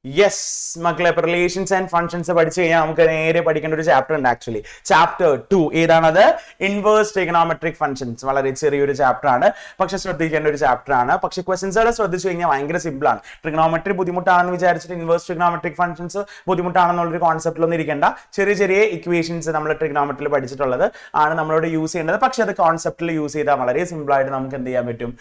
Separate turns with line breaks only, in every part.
Yes മക്കളെ, relations and functions പഠിച്ചു കഴിഞ്ഞാൽ നമുക്ക് നേരെ പഠിക്കേണ്ട ഒരു ചാപ്റ്റർ ഉണ്ട്. ആക്ച്വലി ചാപ്റ്റർ 2 ഏതാണത്? Inverse trigonometric functions. വളരെ ചെറിയൊരു ചാപ്റ്റർ ആണ്, പക്ഷെ ശ്രദ്ധിക്കേണ്ട ഒരു ചാപ്റ്റർ ആണ്. പക്ഷെ ക്വസ്റ്റൻസുകൾ ശ്രദ്ധിച്ചു കഴിഞ്ഞാൽ ഭയങ്കര സിമ്പിൾ ആണ്. ട്രിഗണോമെട്രി ബുദ്ധിമുട്ടാണെന്ന് വിചാരിച്ചിട്ട് ഇൻവേഴ്സ് ട്രിഗണോമെട്രിക് ഫങ്ഷൻസ് ബുദ്ധിമുട്ടാണെന്നുള്ളൊരു കോൺസെപ്റ്റിലൊന്നും ഇരിക്കേണ്ട. ചെറിയ ചെറിയ ഇക്വേഷൻസ് നമ്മൾ ട്രിഗണോമെട്രിയിൽ പഠിച്ചിട്ടുള്ളത് ആണ് നമ്മളോട് യൂസ് ചെയ്യേണ്ടത്. പക്ഷെ അത് കോൺസെപ്റ്റിൽ യൂസ് ചെയ്താൽ വളരെ സിമ്പിൾ ആയിട്ട് നമുക്ക് എന്ത് ചെയ്യാൻ പറ്റും?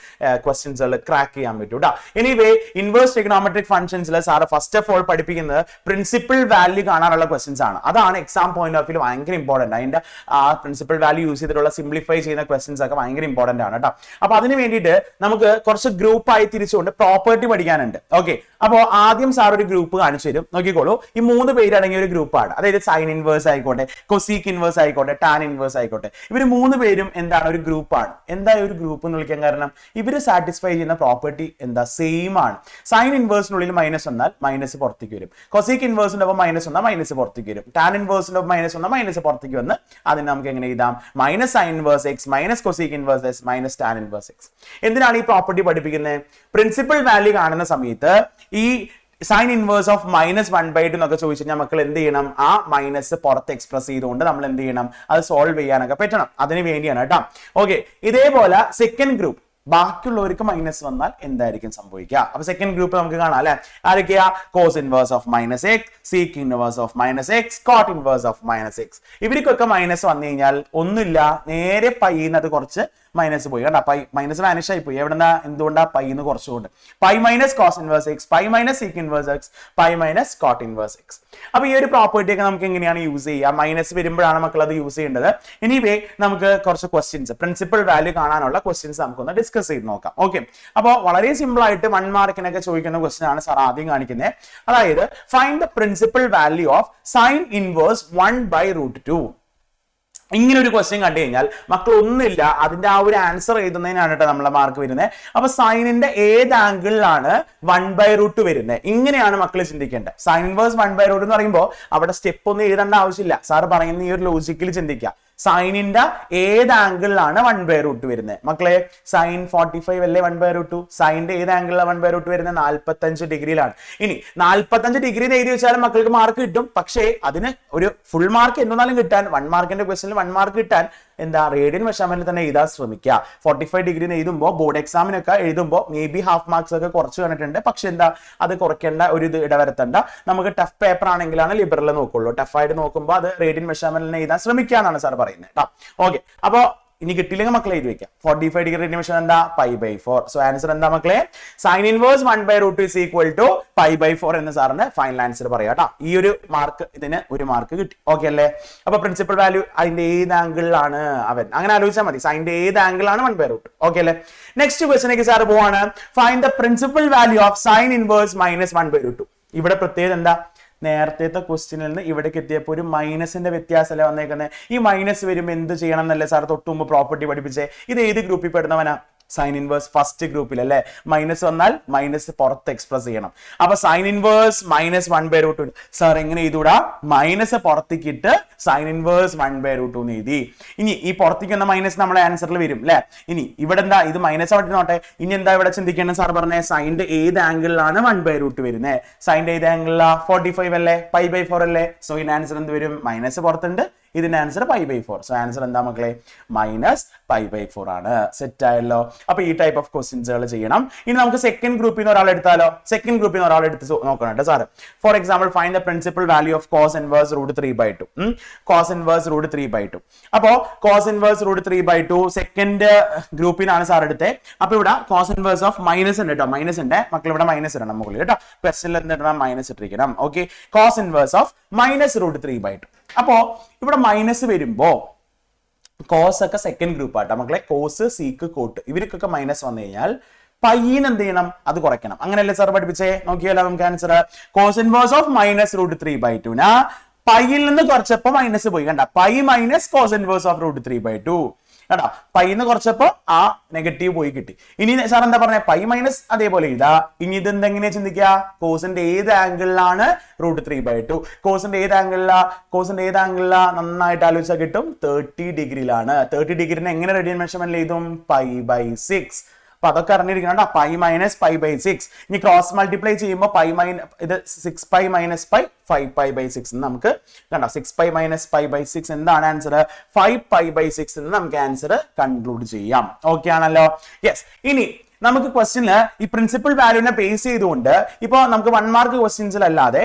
ക്വസ്റ്റൻസുകൾ ക്രാക്ക് ചെയ്യാൻ പറ്റും കേട്ടോ. എനിവേ ഇൻവേഴ്സ് ട്രിഗണോമെട്രിക് ഫങ്ഷൻസിൽ സാറ് ഫസ്റ്റ് ഓഫ് ഓൾ പഠിപ്പിക്കുന്നത് പ്രിൻസിപ്പൽ വാല്യൂ കാണാനുള്ള ക്വസ്റ്റൻസ് ആണ്. അതാണ് എക്സാം പോയിന്റ് ഓഫ് വ്യൂ ഭയങ്കര ഇമ്പോർട്ടന്റ്. അതിന്റെ ആ പ്രിൻസിപ്പൽ വാല്യൂ യൂസ് ചെയ്തിട്ടുള്ള സിംപ്ലിഫൈ ചെയ്യുന്ന ക്വസ്റ്റൻസ് ഒക്കെ ഭയങ്കര ഇമ്പോർട്ടന്റ് ആണ് കേട്ടോ. അപ്പൊ അതിന് വേണ്ടിയിട്ട് നമുക്ക് കുറച്ച് ഗ്രൂപ്പായി തിരിച്ചുകൊണ്ട് പ്രോപ്പർട്ടി പഠിക്കാനുണ്ട്. ഓക്കെ, അപ്പോൾ ആദ്യം സാർ ഒരു ഗ്രൂപ്പ് കാണിച്ചു തരും. നോക്കിക്കോളൂ, ഈ 3 പേര് അടങ്ങിയ ഒരു ഗ്രൂപ്പാണ്. അതായത് സൈൻ ഇൻവേഴ്സ് ആയിക്കോട്ടെ, കൊസീക് ഇൻവേഴ്സ് ആയിക്കോട്ടെ, ടാൻ ഇൻവേഴ്സ് ആയിക്കോട്ടെ, ഇവർ 3 പേരും എന്താണ്? ഒരു ഗ്രൂപ്പാണ്. എന്താ ഒരു ഗ്രൂപ്പ് എന്ന് വിളിക്കാൻ കാരണം? ഇവർ സാറ്റിസ്ഫൈ ചെയ്യുന്ന പ്രോപ്പർട്ടി എന്താ? സെയിം ആണ്. സൈൻ ഇൻവേഴ്സിനുള്ളിൽ മൈനസ് വന്നാൽ മൈനസ് പുറത്തേക്ക് വരും. കൊസീക് ഇൻവേഴ്സിന്റെ ഒപ്പം മൈനസ് വന്നാൽ മൈനസ് പുറത്തേക്ക് വരും. ടാൻ ഇൻവേഴ്സിന്റെ ഒപ്പം മൈനസ് വന്നാൽ മൈനസ് പുറത്തേക്ക് വന്ന് അതിന് നമുക്ക് എങ്ങനെ എഴുതാം? Minus sign inverse X minus cosec inverse X minus tan inverse X. എന്തിനാണ് ഈ പ്രോപ്പർട്ടി പഠിപ്പിക്കുന്നത്? പ്രിൻസിപ്പൽ വാല്യൂ കാണുന്ന സമയത്ത് ഈ സൈൻ ഇൻവേഴ്സ് ഓഫ് -1/2 എന്നൊക്കെ ചോദിച്ചു കഴിഞ്ഞാൽ മക്കൾ എന്ത് ചെയ്യണം? ആ മൈനസ് പുറത്ത് എക്സ്പ്രസ് ചെയ്തുകൊണ്ട് നമ്മൾ എന്ത് ചെയ്യണം? അത് സോൾവ് ചെയ്യാനൊക്കെ പറ്റണം. അതിന് വേണ്ടിയാണ് കേട്ടോ. ഓക്കെ, ഇതേപോലെ സെക്കൻഡ് ഗ്രൂപ്പ്, ബാക്കിയുള്ളവർക്ക് മൈനസ് വന്നാൽ എന്തായിരിക്കും സംഭവിക്കുക? അപ്പൊ സെക്കൻഡ് ഗ്രൂപ്പ് നമുക്ക് കാണാം അല്ലെ. ആരൊക്കെയാ? Cos inverse of -x, sec inverse of -x, cot inverse of -x. ഇവർക്കൊക്കെ മൈനസ് വന്നു കഴിഞ്ഞാൽ ഒന്നുമില്ല, നേരെ പൈന്നത് കുറച്ച് മൈനസ് പോയി. കണ്ടാ, പൈ മൈനസ് വാനിഷ് ആയി പോയി. എവിടെന്നാ? എന്തുകൊണ്ടാ? പൈന്ന് കുറച്ചുകൊണ്ട്. Pi minus cos inverse x, pi minus sec inverse x, pi minus cot inverse x. അപ്പൊ ഈ ഒരു പ്രോപ്പർട്ടി ഒക്കെ നമുക്ക് എങ്ങനെയാണ് യൂസ് ചെയ്യുക? മൈനസ് വരുമ്പോഴാണ് മക്കൾ അത് യൂസ് ചെയ്യേണ്ടത്. എനിവേ നമുക്ക് കുറച്ച് ക്വസ്റ്റ്യൻസ്, പ്രിൻസിപ്പൽ വാല്യൂ കാണാനുള്ള ക്വസ്റ്റ്യൻസ് നമുക്കൊന്ന് ഡിസ്കസ് ചെയ്ത് നോക്കാം. ഓക്കെ, അപ്പോൾ വളരെ സിമ്പിൾ ആയിട്ട് 1 മാർക്കിനൊക്കെ ചോദിക്കുന്ന ക്വസ്റ്റ്യൻ ആണ് സാർ ആദ്യം കാണിക്കുന്നത്. അതായത് find the principal value of sine inverse 1/√2. ഇങ്ങനെ ഒരു ക്വസ്റ്റ്യൻ കണ്ടു കഴിഞ്ഞാൽ മക്കൾ ഒന്നുമില്ല, അതിന്റെ ആ ഒരു ആൻസർ എഴുതുന്നതിനാണ് കേട്ടോ നമ്മളെ മാർക്ക് വരുന്നത്. അപ്പൊ സൈനിന്റെ ഏത് ആംഗിളിലാണ് 1/√2 വരുന്നത്? ഇങ്ങനെയാണ് മക്കൾ ചിന്തിക്കേണ്ടത്. സൈൻ ഇൻവേഴ്സ് 1/√2 എന്ന് പറയുമ്പോൾ അവിടെ സ്റ്റെപ്പ് ഒന്നും എഴുതേണ്ട ആവശ്യമില്ല. സാർ പറയുന്ന ഈ ഒരു ലോജിക്കിൽ ചിന്തിക്കുക. സൈനിന്റെ ഏത് ആംഗിളിലാണ് 1/√2 വരുന്നത്? മക്കളെ, സൈൻ 45 അല്ലേ 1/√2? സൈനിന്റെ ഏത് ആംഗിളിലാണ് 1/√2 വരുന്നത്? 45 ഡിഗ്രിയിലാണ്. ഇനി 45 ഡിഗ്രി എഴുതി വെച്ചാലും മക്കൾക്ക് മാർക്ക് കിട്ടും. പക്ഷേ അതിന് ഒരു ഫുൾ മാർക്ക് എന്തായാലും കിട്ടാൻ, 1 മാർക്കിന്റെ ക്വസ്റ്റനിൽ 1 മാർക്ക് കിട്ടാൻ എന്താ? റേഡിയൻ മെഷർമെന്റിൽ തന്നെ എഴുതാൻ ശ്രമിക്കുക. 45 ഡിഗ്രി എഴുതുമ്പോൾ ബോർഡ് എക്സാമിനൊക്കെ എഴുതുമ്പോൾ മേ ബി ഹാഫ് മാർക്സ് ഒക്കെ കുറച്ച് കണ്ടിട്ടുണ്ട്. പക്ഷെ എന്താ, അത് കുറയ്ക്കേണ്ട ഒരു ഇത് ഇടവരുത്തണ്ട. നമുക്ക് ടഫ് പേപ്പർ ആണെങ്കിലാണ് ലിബറൽ നോക്കുള്ളൂ. ടഫ് ആയിട്ട് നോക്കുമ്പോൾ അത് റേഡിയൻ മെഷർമെന്റിൽ എഴുതാൻ ശ്രമിക്കാന്നാണ് സാർ പറയുന്നത് കേട്ടോ. ഓക്കെ, അപ്പൊ ഇനി കിട്ടിയില്ലെങ്കിൽ മക്കളെ എഴുതി വെക്കാം. 45 ഡിഗ്രി നിമിഷം എന്താ? π/4. സോ ആൻസർ എന്താ മക്കളെ? Sine inverse 1/√2 is equal to π/4 എന്ന് സാറിന് ഫൈനൽ ആൻസർ പറയാം കേട്ടോ. ഈ ഒരു മാർക്ക്, ഇതിന് 1 മാർക്ക് കിട്ടി. ഓക്കെ അല്ലേ? അപ്പൊ പ്രിൻസിപ്പൽ വാല്യൂ അതിന്റെ ഏത് ആംഗിളിലാണ് അവൻ? അങ്ങനെ ആലോചിച്ചാൽ മതി. സൈനിന്റെ ഏത് ആംഗിളിലാണ് 1/√2. ഓക്കെ അല്ലേ? നെക്സ്റ്റ് ക്വസ്റ്റ്യനിലേക്ക് സാർ പോവാണ്. Find the principal value of sine inverse -1/√2. ഇവിടെ പ്രത്യേകത എന്താ? നേരത്തെ ക്വസ്റ്റ്യനിൽ നിന്ന് ഇവിടേക്ക് എത്തിയപ്പോൾ ഒരു മൈനസിന്റെ വ്യത്യാസമല്ലേ വന്നേക്കുന്നത്. ഈ മൈനസ് വരുമ്പോൾ എന്ത് ചെയ്യണം എന്നല്ലേ സാർ തൊട്ട് മുമ്പ് പ്രോപ്പർട്ടി പഠിപ്പിച്ചേ? ഇത് ഏത് ഗ്രൂപ്പിൽ പെടുന്നവനാ? സൈൻ ഇൻവേഴ്സ് ഫസ്റ്റ് ഗ്രൂപ്പിൽ അല്ലേ. മൈനസ് വന്നാൽ മൈനസ് പുറത്ത് എക്സ്പ്രസ് ചെയ്യണം. അപ്പൊ സൈൻ ഇൻവേഴ്സ് -1/√2 സാർ എങ്ങനെ എഴുതൂടാ? മൈനസ് പുറത്തേക്കിട്ട് സൈൻ ഇൻവേഴ്സ് 1/√2 എന്ന് എഴുതി. ഇനി ഈ പുറത്തേക്ക് വന്ന മൈനസ് നമ്മുടെ ആൻസറിൽ വരും അല്ലെ. ഇനി ഇവിടെ എന്താ? ഇത് മൈനസ് അവിടെ നോട്ടെ. ഇനി എന്താ ഇവിടെ ചിന്തിക്കേണ്ടത്? സാർ പറഞ്ഞേ സൈനിന്റെ ഏത് ആംഗിളിലാണ് 1/√2 വരുന്നത്? സൈനിന്റെ ഏത് ആംഗിളിലാ? 45 അല്ലേ, π/4 അല്ലേ. സോ ഇതിന്റെ ആൻസർ എന്ത് വരും? മൈനസ് പുറത്തുണ്ട്, ഇതിന്റെ ആൻസർ π/4. സോ ആൻസർ എന്താ മക്കളെ? -π/4 ആണ്. സെറ്റ് ആയല്ലോ. അപ്പൊ ഈ ടൈപ്പ് ഓഫ് ക്വസ്റ്റ്യൻസുകൾ ചെയ്യണം. ഇനി നമുക്ക് സെക്കൻഡ് ഗ്രൂപ്പിൽ നിന്ന് ഒരാൾ എടുത്താലോ? സെക്കൻഡ് ഗ്രൂപ്പിൽ നിന്ന് ഒരാൾ എടുത്ത് നോക്കണം കേട്ടോ sir. For example find the principal value of cos inverse √3/2. Cos inverse √3/2. അപ്പോ കോസ് ഇൻവേഴ്സ് √3/2 സെക്കൻഡ് ഗ്രൂപ്പിനാണ് സാർ എടുത്തത്. അപ്പൊ ഇവിടെ കോസ് ഇൻവേഴ്സ് ഓഫ് മൈനസ് ഉണ്ട് കേട്ടോ. മൈനസ് ഉണ്ട് മക്കൾ, ഇവിടെ മൈനസ് ഇടണം മുകളിൽ കേട്ടോ. ക്വസ്റ്റനിൽ എന്തിടണം? മൈനസ് ഇട്ടിരിക്കണം. Okay, cos inverse of -√3/2. അപ്പോ ഇവിടെ മൈനസ് വരുമ്പോ കോസ് ഒക്കെ സെക്കൻഡ് ഗ്രൂപ്പ് ആട്ടോ മക്കളെ. കോസ്, സീക്ക്, കോട്ട് ഇവർക്കൊക്കെ മൈനസ് വന്നു കഴിഞ്ഞാൽ പൈന് എന്ത് ചെയ്യണം? അത് കുറയ്ക്കണം. അങ്ങനെയല്ലേ സാർ പഠിപ്പിച്ചേ? നോക്കിയാലോ നമുക്ക് ആൻസർ. കോസ് ഇൻവേഴ്സ് ഓഫ് -√3/2 പൈയിൽ നിന്ന് കുറച്ചപ്പോ മൈനസ് പോയി. കണ്ട, pi minus cos inverse of √3/2 കേട്ടോ. പൈന്ന് കുറച്ചപ്പോ ആ നെഗറ്റീവ് പോയി കിട്ടി. ഇനി സാർ എന്താ പറഞ്ഞ? പൈ മൈനസ് അതേപോലെ ഇതാ. ഇനി ഇത് എന്തെങ്ങനെയാ ചിന്തിക്കുക? കോസിന്റെ ഏത് ആംഗിളിലാണ് √3/2? കോസിന്റെ ഏത് ആംഗിളിലാ? നന്നായിട്ട് ആലോചിച്ചാൽ കിട്ടും. 30 ഡിഗ്രിയിലാണ്. 30 ഡിഗ്രിനെ എങ്ങനെ റേഡിയൻ മെഷർമെന്റ് എഴുതും? π/6. അപ്പൊ അതൊക്കെ അറിഞ്ഞിരിക്കണം. Pi minus pi by 6. ഇനി ക്രോസ് മൾട്ടിപ്ലൈ ചെയ്യുമ്പോൾ പൈ ഇത് 6 pi minus pi 5 pi by 6 നമുക്ക് കണ്ടോ. 6 പൈ മൈനസ് പൈ ബൈ 6 എന്താണ് ആൻസർ? 5 പൈ ബൈ 6 എന്ന് നമുക്ക് ആൻസർ കൺക്ലൂഡ് ചെയ്യാം. ഓക്കെ ആണല്ലോ. യെസ്. ഇനി നമുക്ക് ക്വസ്റ്റ്യനില് ഈ പ്രിൻസിപ്പൽ വാല്യൂനെ ബേസ് ചെയ്തുകൊണ്ട് ഇപ്പൊ നമുക്ക് 1 മാർക്ക് ക്വസ്റ്റ്യൻസിലല്ലാതെ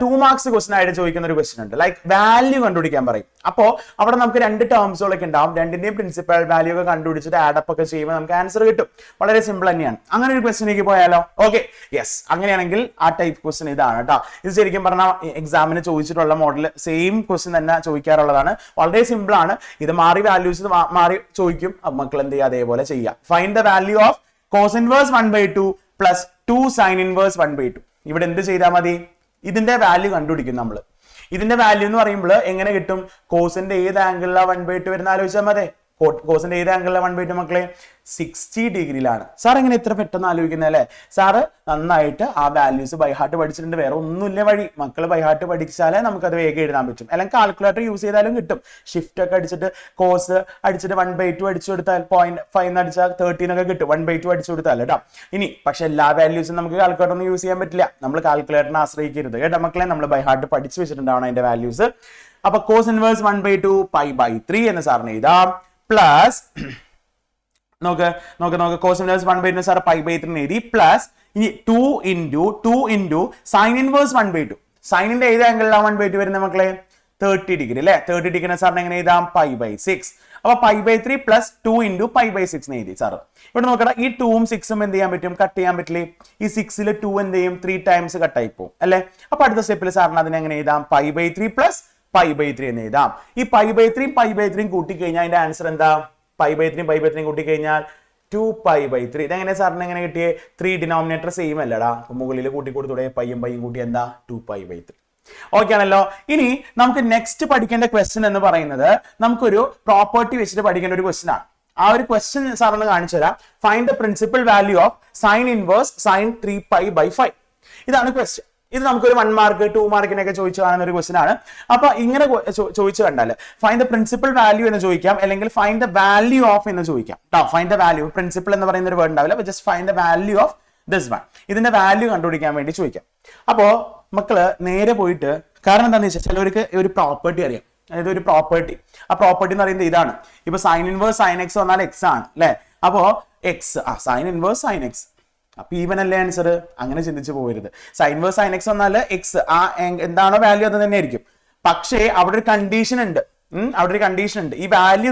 2 മാർക്സ് ക്വസ്റ്റ്യൻ ആയിട്ട് ചോദിക്കുന്ന ഒരു ക്വസ്റ്റ്യൻ ഉണ്ട്. ലൈക്ക് വാല്യൂ കണ്ടുപിടിക്കാൻ പറയും. അപ്പോ അവിടെ നമുക്ക് 2 ടേംസുകളൊക്കെ ഉണ്ടാവും. രണ്ടിന്റെയും പ്രിൻസിപ്പൽ വാല്യൂ ഒക്കെ കണ്ടുപിടിച്ചിട്ട് ആഡപ്പ് ഒക്കെ ചെയ്യുമ്പോൾ നമുക്ക് ആൻസർ കിട്ടും. വളരെ സിമ്പിൾ തന്നെയാണ്. അങ്ങനെ ഒരു ക്വസ്റ്റ്യനിലേക്ക് പോയാലോ? Okay, yes. അങ്ങനെയാണെങ്കിൽ ആ ടൈപ്പ് ക്വസ്റ്റ്യൻ ഇതാണ് കേട്ടോ. ഇത് ശരിക്കും പറഞ്ഞാൽ എക്സാമിന് ചോദിച്ചിട്ടുള്ള മോഡൽ സെയിം ക്വസ്റ്റ്യൻ തന്നെ ചോദിക്കാറുള്ളതാണ്. വളരെ സിമ്പിൾ ആണ്. ഇത് മാറി വാല്യൂസ് മാറി ചോദിക്കും. മക്കൾ എന്ത് ചെയ്യുക? അതേപോലെ ചെയ്യുക. Find the value of cos inverse 1/2 plus 2 sin inverse 1/2. ഇവിടെ എന്ത് ചെയ്താൽ മതി? ഇതിന്റെ വാല്യൂ കണ്ടുപിടിക്കും നമ്മൾ. ഇതിന്റെ വാല്യൂ എന്ന് പറയുമ്പോൾ എങ്ങനെ കിട്ടും? കോസിന്റെ ഏത് ആംഗിളിലാണ് 1/2 വരുന്ന ആലോചിച്ചാൽ മതി. കോസിന്റെ ഏത് ആംഗിളിലാണ് 1/2 മക്കളെ? 60 ഡിഗ്രിയിലാണ്. സാർ എങ്ങനെ ഇത്ര പെട്ടെന്ന് ആലോചിക്കുന്നത് അല്ലേ? സാറ് നന്നായിട്ട് ആ വാല്യൂസ് ബൈ ഹാർട്ട് പഠിച്ചിട്ടുണ്ട്. വേറെ ഒന്നുമില്ല വഴി. മക്കൾ ബൈ ഹാർട്ട് പഠിച്ചാലേ നമുക്കത് വേഗം എഴുതാൻ പറ്റും. അല്ലെങ്കിൽ കാൽക്കുലേറ്റർ യൂസ് ചെയ്താലും കിട്ടും. ഷിഫ്റ്റ് ഒക്കെ അടിച്ചിട്ട് കോസ് അടിച്ചിട്ട് 1/2 അടിച്ചു കൊടുത്താൽ 0.5 അടിച്ചാൽ 13 ഒക്കെ കിട്ടും. 1/2 അടിച്ചു കൊടുത്താൽ കേട്ടോ. ഇനി പക്ഷെ എല്ലാ വാല്യൂസും നമുക്ക് കാൽക്കുലേറ്റർ ഒന്നും യൂസ് ചെയ്യാൻ പറ്റില്ല. നമ്മൾ കാൽക്കുലേറ്ററിനെ ആശ്രയിക്കരുത് കേട്ടോ മക്കളെ. നമ്മൾ ബൈ ഹാർട്ട് പഠിച്ചു വെച്ചിട്ടുണ്ടാവണം അതിന്റെ വാല്യൂസ്. അപ്പൊ cos inverse 1/2 π/3 എന്ന് സാറിന് എഴുതാം. പ്ലസ് നോക്ക് cos inverse 1/2 സാർ π/3 എഴുതി. പ്ലസ് ഇനി 2 ഇൻറ്റു sin inverse 1/2. സൈനിന്റെ ഏത് ആംഗിളിലാണ് 1/2 വരുന്നത് മക്കളെ? 30 ഡിഗ്രി അല്ലെ? 30 ഡിഗ്രി സാറിന് എങ്ങനെ എഴുതാം? π/6. അപ്പൊ π/3 പ്ലസ് 2 ഇൻറ്റു π/6 എഴുതി സാറ്. ഇവിടെ നോക്കടാ, ഈ 2ഉം 6ഉം എന്ത് ചെയ്യാൻ പറ്റും? കട്ട് ചെയ്യാൻ പറ്റില്ലേ? ഈ 6ൽ 2 എന്ത് ചെയ്യും? 3 ടൈംസ് കട്ടായി പോകും അല്ലെ? അപ്പൊ അടുത്ത സ്റ്റെപ്പിൽ സാറിന് അതിനെ എങ്ങനെ എഴുതാം? π/3 പ്ലസ് π/3 എന്ന് എഴുതാം. ഈ π/3 കൂട്ടി കഴിഞ്ഞാൽ അതിന്റെ ആൻസർ എന്താ? π/3 കൂട്ടി കഴിഞ്ഞാൽ 2π/3. ഇതെങ്ങനെ സാറിന് എങ്ങനെ കിട്ടിയേ? 3 ഡിനോമിനേറ്റർ സെയിം അല്ലടാ. മുകളിൽ കൂട്ടി കൊടുത്തൂടെ? പയ്യും കൂട്ടി എന്താ? 2π/3. ഓക്കെ ആണല്ലോ. ഇനി നമുക്ക് നെക്സ്റ്റ് പഠിക്കേണ്ട ക്വസ്റ്റ്യൻ എന്ന് പറയുന്നത് നമുക്കൊരു പ്രോപ്പർട്ടി വെച്ചിട്ട് പഠിക്കേണ്ട ഒരു ക്വസ്റ്റ്യൻ ആണ്. ആ ഒരു ക്വസ്റ്റ്യൻ സാറിന് കാണിച്ചു തരാം. Find the principal value of sine inverse sin 3π/5. ഇതാണ് ക്വസ്റ്റ്യൻ. ഇത് നമുക്കൊരു 1 മാർക്ക് 2 മാർക്കിനൊക്കെ ചോദിച്ചു കാണുന്ന ഒരു ക്വസ്റ്റ്യൻ ആണ്. അപ്പൊ ഇങ്ങനെ ചോദിച്ചു കണ്ടാല് ഫൈൻഡ് ദ പ്രിൻസിപ്പൽ വാല്യൂ എന്ന് ചോദിക്കാം, അല്ലെങ്കിൽ ഫൈൻഡ് ദ വാല്യൂ ഓഫ് എന്ന് ചോദിക്കാം. Find the value. പ്രിൻസിപ്പൽ എന്ന് പറയുന്ന ഒരു വേർഡ് ഉണ്ടാവില്ല. Just find the value of this one. ഇതിന്റെ വാല്യൂ കണ്ടുപിടിക്കാൻ വേണ്ടി ചോദിക്കാം. അപ്പോ മക്കള് നേരെ പോയിട്ട്, കാരണം എന്താണെന്ന് വെച്ചാൽ ചിലവർക്ക് ഒരു പ്രോപ്പർട്ടി അറിയാം. അതായത് ഒരു പ്രോപ്പർട്ടി, ആ പ്രോപ്പർട്ടി എന്ന് പറയുന്നത് ഇതാണ്. ഇപ്പൊ സൈൻ ഇൻവേഴ്സ് സൈൻ എക്സ് വന്നാൽ എക്സ് ആണ് അല്ലെ? അപ്പോ x sine inverse sign X. അപ്പൊ ഈവൻ അല്ലേ ആൻസർ? അങ്ങനെ ചിന്തിച്ചു പോകരുത്. സൈൻ ഇൻവേഴ്സ് സൈൻ എക്സ് വന്നാൽ എക്സ് ആ എന്താണോ വാല്യൂ അത് തന്നെ ആയിരിക്കും. പക്ഷേ അവിടെ ഒരു കണ്ടീഷൻ ഉണ്ട്. ഈ വാല്യൂ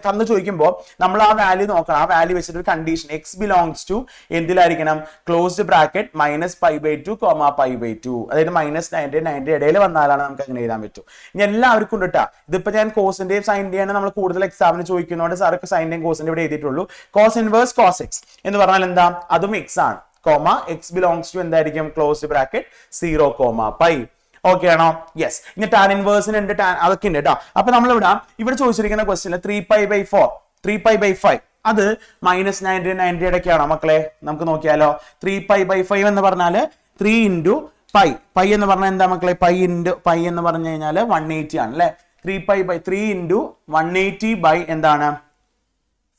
തന്ന് ചോദിക്കുമ്പോൾ നമ്മൾ ആ വാല്യൂ നോക്കണം. ആ വാല്യൂ വെച്ചിട്ട് ഒരു കണ്ടീഷൻ എക്സ് ബിലോങ്സ് ടു എന്തിലായിരിക്കണം? Closed bracket -π/2, π/2. അതായത് -90 ഇടയിൽ വന്നാലാണ് നമുക്ക് അങ്ങനെ എഴുതാൻ പറ്റും. ഇനി എല്ലാവർക്കും ഉണ്ട് കേട്ടോ. ഇതിപ്പോ ഞാൻ കോസിന്റെയും സൈനിന്റെയാണ് നമ്മൾ കൂടുതൽ എക്സാമിന് ചോദിക്കുന്നതുകൊണ്ട് സാർക്ക് സൈനിന്റെയും കോസിന്റെ ഇവിടെ എഴുതിയിട്ടുള്ളൂ. കോസ് ഇൻവേഴ്സ് കോസ് എക്സ് എന്ന് പറഞ്ഞാൽ എന്താ? അതും എക്സ് ആണ്. എക്സ് ബിലോങ്സ് ടു എന്തായിരിക്കും? ക്ലോസ്ഡ് ബ്രാക്കറ്റ് 0, ഓക്കെ ആണോ? യെസ്. ഇനി ടാൻ ഇൻവേഴ്സിന് ഉണ്ട്, അതൊക്കെ ഉണ്ട് കേട്ടോ. അപ്പൊ ഇവിടെ ചോദിച്ചിരിക്കുന്ന ക്വസ്റ്റ്യൻ 3π/4 3π/5 അത് -90 ഇടയ്ക്കാണോ മക്കളെ? നമുക്ക് നോക്കിയാലോ. 3π/5 എന്ന് പറഞ്ഞാല് 3 ഇൻറ്റു പൈ എന്ന് പറഞ്ഞാൽ എന്താ മക്കളെ? പൈ എന്ന് പറഞ്ഞു കഴിഞ്ഞാൽ 180 ആണ് അല്ലെ? 3π/3 ഇൻറ്റു 180 ബൈ എന്താണ്?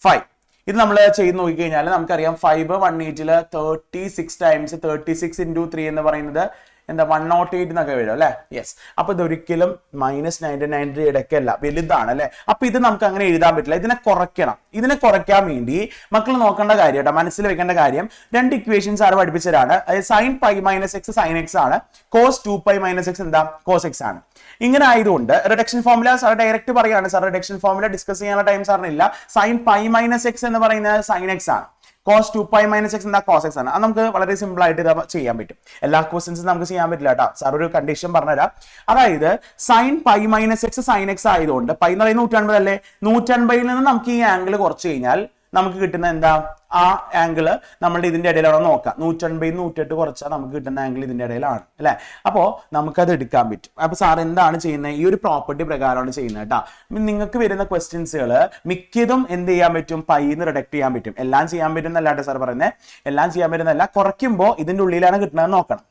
5. ഇത് നമ്മൾ ചെയ്ത് നോക്കിക്കഴിഞ്ഞാൽ നമുക്കറിയാം 5 180 36 ടൈംസ് 36 ഇൻറ്റു 3 എന്ന് പറയുന്നത് എന്താ? 108 എന്നൊക്കെ വരും അല്ലെ? യെസ്. അപ്പൊ ഇതൊരിക്കലും -90 ഇടയ്ക്കല്ല, വലുതാണ് അല്ലെ? അപ്പൊ ഇത് നമുക്ക് അങ്ങനെ എഴുതാൻ പറ്റില്ല. ഇതിനെ കുറയ്ക്കണം. ഇതിനെ കുറയ്ക്കാൻ വേണ്ടി മക്കൾ നോക്കേണ്ട കാര്യം കേട്ടോ, മനസ്സിൽ വെക്കേണ്ട കാര്യം, 2 ഇക്വേഷൻസ് ആണ് പഠിപ്പിച്ചതാണ്. അതായത് sin π-x sin x ആണ്, cos 2π-x എന്താ? cos x ആണ്. ഇങ്ങനെ ആയതുകൊണ്ട് റിഡക്ഷൻ ഫോർമുല സാർ ഡയറക്റ്റ് പറയാണ്. സാർ റിഡക്ഷൻ ഫോർമുല ഡിസ്കസ് ചെയ്യാനുള്ള ടൈം സാറിനില്ല. sin π-x എന്ന് പറയുന്നത് sin x ആണ്. cos 2π-x എന്താ? cos x ആണ്. അത് നമുക്ക് വളരെ സിമ്പിൾ ആയിട്ട് ഇത് ചെയ്യാൻ പറ്റും. എല്ലാ ക്വസ്റ്റ്യൻസും നമുക്ക് ചെയ്യാൻ പറ്റില്ല കേട്ടോ. സാർ ഒരു കണ്ടീഷൻ പറഞ്ഞുതരാം. അതായത് sin π-x sin x ആയതുകൊണ്ട് പൈ എന്ന് പറയുന്നത് 150 അല്ലേ? 150ൽ നിന്ന് നമുക്ക് ഈ ആംഗിൾ കുറച്ച് കഴിഞ്ഞാൽ നമുക്ക് കിട്ടുന്ന എന്താ? ആ ആംഗിള് നമ്മളുടെ ഇതിന്റെ ഇടയിലാണ് നോക്കാം. 150 108 കുറച്ചാൽ നമുക്ക് കിട്ടുന്ന ആംഗിൾ ഇതിന്റെ ഇടയിലാണ് അല്ലെ? അപ്പോ നമുക്കത് എടുക്കാൻ പറ്റും. അപ്പൊ സാർ എന്താണ് ചെയ്യുന്നത്? ഈ ഒരു പ്രോപ്പർട്ടി പ്രകാരമാണ് ചെയ്യുന്നത് കേട്ടോ. നിങ്ങൾക്ക് വരുന്ന ക്വസ്റ്റ്യൻസുകൾ മിക്കതും എന്ത് ചെയ്യാൻ പറ്റും? പൈന്ന് റിഡക്ട് ചെയ്യാൻ പറ്റും. എല്ലാം ചെയ്യാൻ പറ്റുന്നല്ലാട്ടെ സാർ പറയുന്നത്. എല്ലാം ചെയ്യാൻ പറ്റുന്നല്ല. കുറയ്ക്കുമ്പോൾ ഇതിന്റെ ഉള്ളിലാണ് കിട്ടുന്നത് നോക്കണം.